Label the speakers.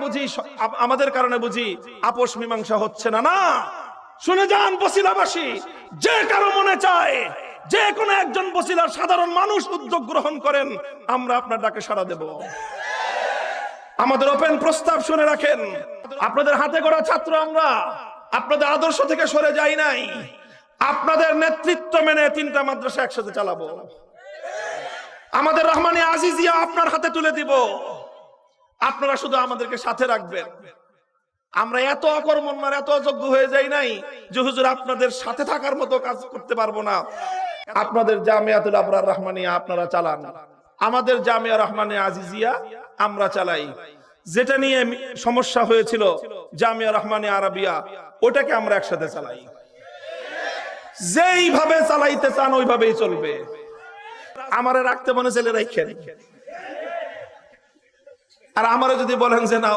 Speaker 1: বুঝি আমাদের কারণে বুঝি আপোষ মীমাংসা হচ্ছে না। না, শুনে যান বছিলাবাসী, যে কারো মনে চায় যে কোনো একজন বছিলার সাধারণ মানুষ উদ্যোগ গ্রহণ করেন, আমরা আপনার ডাকে সাড়া দেব। আমাদের ওপেন প্রস্তাব শুনে রাখেন, আপনাদের হাতে গড়া ছাত্র আমরা, আপনাদের আদর্শ থেকে সরে যাই নাই। আপনাদের নেতৃত্ব মেনে 3টা মাদ্রাসা একসাথে চালাবো। আমাদের রহমানিয়া আজিজিয়া আপনার হাতে তুলে দিব, আপনারা শুধু আমাদেরকে সাথে রাখবেন। আমরা এত অকর্মণ্য এত অযোগ্য হয়ে যাই নাই যে হুজুর আপনাদের সাথে থাকার মতো কাজ করতে পারবো না। আপনাদের জামিয়াতুল আবরার রহমানিয়া আপনারা চালান, আমাদের জামিয়া রহমানিয়া আজিজিয়া আমরা চালাই। যেটা নিয়ে সমস্যা হয়েছিল জামিয়া রহমানিয়া আরাবিয়া, ওটাকে আমরা একসাথে চালাই। যেইভাবে চালাইতে চান ওইভাবেই চলবে। আমারে রাখতে মনে চাইলে রাখেন, আর আমারে যদি বলেন যে না